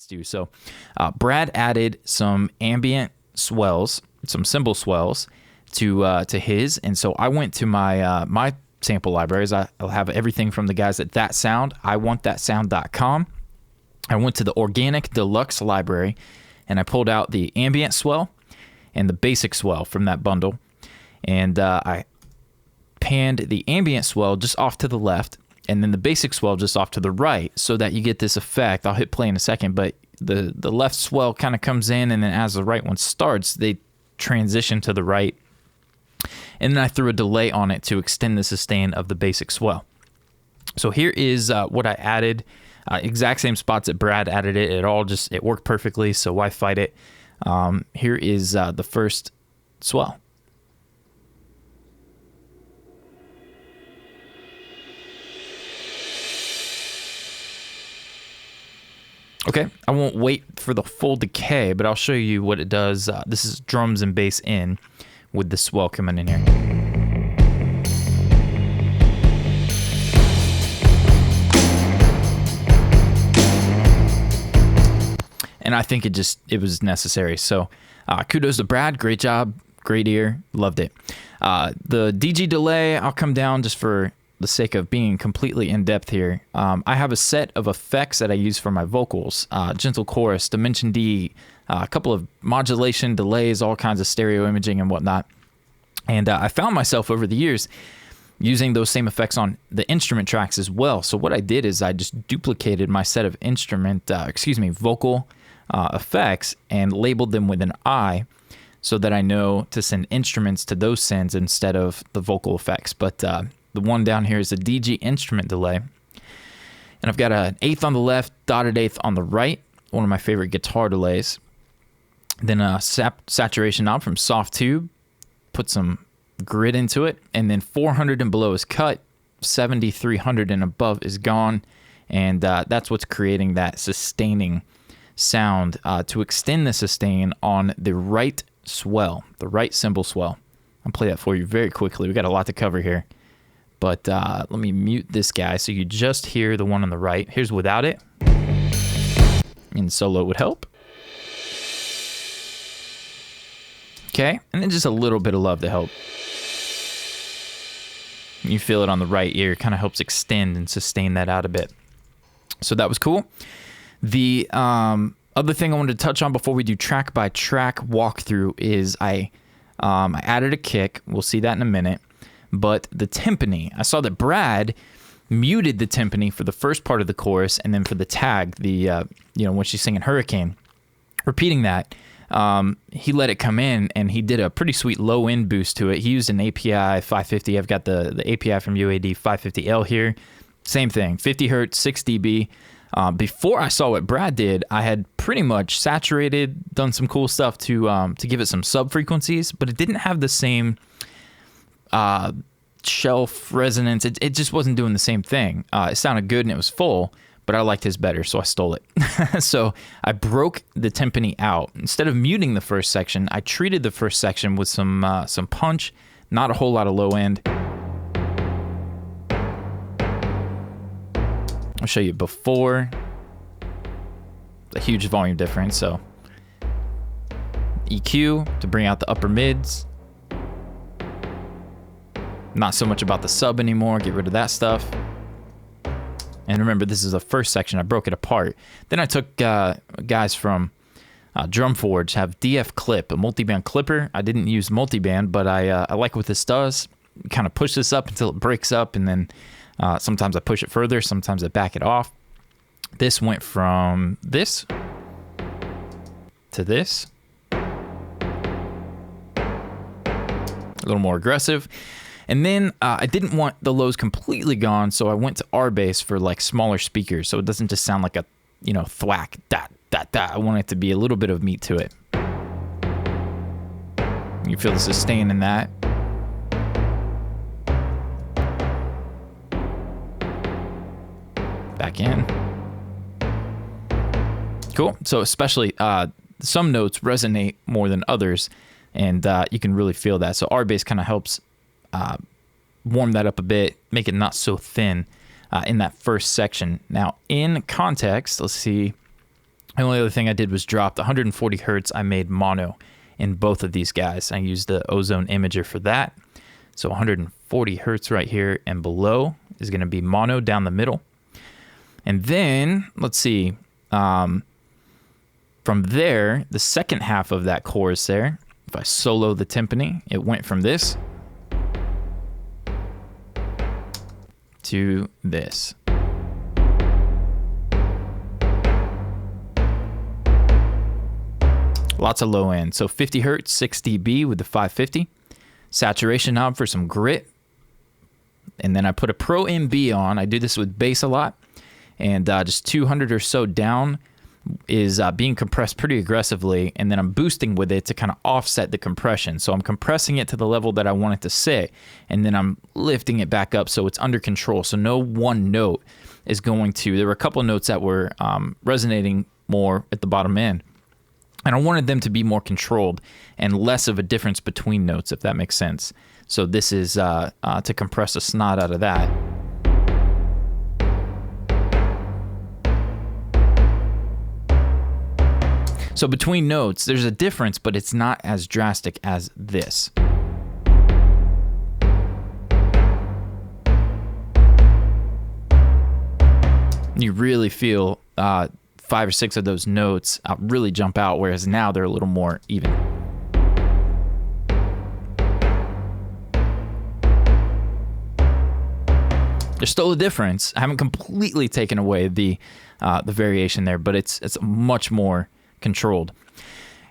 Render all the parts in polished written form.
do. So Brad added some ambient swells, some cymbal swells to his, and so I went to my my sample libraries. I'll have everything from the guys at That Sound, iwantthatsound.com. I went to the Organic Deluxe library, and I pulled out the ambient swell and the basic swell from that bundle, and I panned the ambient swell just off to the left, and then the basic swell just off to the right, so that you get this effect. I'll hit play in a second, but the left swell kind of comes in, and then as the right one starts, they transition to the right. And then I threw a delay on it to extend the sustain of the basic swell. So here is what I added. Exact same spots that Brad added it. It worked perfectly, so why fight it? Here is the first swell. Okay, I won't wait for the full decay, but I'll show you what it does. This is drums and bass in with the swell coming in here. And I think it was necessary. So kudos to Brad, great job, great ear, loved it. The DG delay, I'll come down just for the sake of being completely in depth here. I have a set of effects that I use for my vocals, gentle chorus, dimension D, a couple of modulation delays, all kinds of stereo imaging and whatnot. And I found myself over the years using those same effects on the instrument tracks as well. So what I did is I just duplicated my set of vocal effects and labeled them with an I, so that I know to send instruments to those sends instead of the vocal effects. But the one down here is a DG instrument delay. And I've got an eighth on the left, dotted eighth on the right, one of my favorite guitar delays. Then a saturation knob from Soft Tube, put some grit into it, and then 400 and below is cut, 7300 and above is gone, and that's what's creating that sustaining sound to extend the sustain on the right swell, the right cymbal swell. I'll play that for you very quickly. We got a lot to cover here. But let me mute this guy so you just hear the one on the right. Here's without it. In solo would help. Okay, and then just a little bit of love to help. You feel it on the right ear. Kind of helps extend and sustain that out a bit. So that was cool. The other thing I wanted to touch on before we do track by track walkthrough is I added a kick. We'll see that in a minute. But the timpani, I saw that Brad muted the timpani for the first part of the chorus, and then for the tag, when she's singing Hurricane, repeating that, he let it come in, and he did a pretty sweet low end boost to it. He used an API 550. I've got the API from UAD 550L here. Same thing, 50 hertz, 6 dB. Before I saw what Brad did, I had pretty much saturated, done some cool stuff to give it some sub frequencies, but it didn't have the same shelf resonance. It just wasn't doing the same thing. It sounded good and it was full, but I liked his better, so I stole it. So I broke the timpani out. Instead of muting the first section, I treated the first section with some punch, not a whole lot of low end. I'll show you before. A huge volume difference, so EQ to bring out the upper mids. Not so much about the sub anymore, get rid of that stuff. And remember, this is the first section, I broke it apart. Then I took guys from Drumforge, have DF Clip, a multiband clipper. I didn't use multiband, but I like what this does. Kind of push this up until it breaks up, and then sometimes I push it further, sometimes I back it off. This went from this to this. A little more aggressive. And then I didn't want the lows completely gone, so I went to R-bass for like smaller speakers, so it doesn't just sound like a, thwack, dot, dot, dot. I want it to be a little bit of meat to it. You feel the sustain in that. Back in. Cool. So especially some notes resonate more than others, and you can really feel that. So R-bass kind of helps warm that up a bit, make it not so thin in that first section. Now, in context, let's see The only other thing I did was drop the 140 hertz. I made mono in both of these guys. I used the ozone imager for that. So 140 hertz right here, and below is going to be mono down the middle. And then, let's see, from there, the second half of that chorus there, if I solo the timpani, it went from this to this. Lots of low end. So 50 hertz, 6 dB with the 550. Saturation knob for some grit. And then I put a Pro MB on. I do this with bass a lot. And just 200 or so down is being compressed pretty aggressively. And then I'm boosting with it to kind of offset the compression. So I'm compressing it to the level that I want it to sit. And then I'm lifting it back up so it's under control. So no one note is going to... There were a couple of notes that were resonating more at the bottom end. And I wanted them to be more controlled and less of a difference between notes, if that makes sense. So this is to compress the snot out of that. So between notes, there's a difference, but it's not as drastic as this. You really feel 5 or 6 of those notes really jump out, whereas now they're a little more even. There's still a difference. I haven't completely taken away the variation there, but it's much more controlled.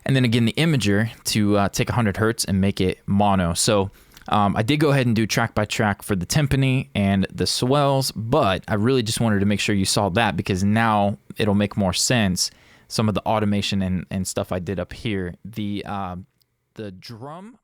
And then again, the imager to take 100 hertz and make it mono. So I did go ahead and do track by track for the timpani and the swells, but I really just wanted to make sure you saw that because now it'll make more sense. Some of the automation and stuff I did up here. The drum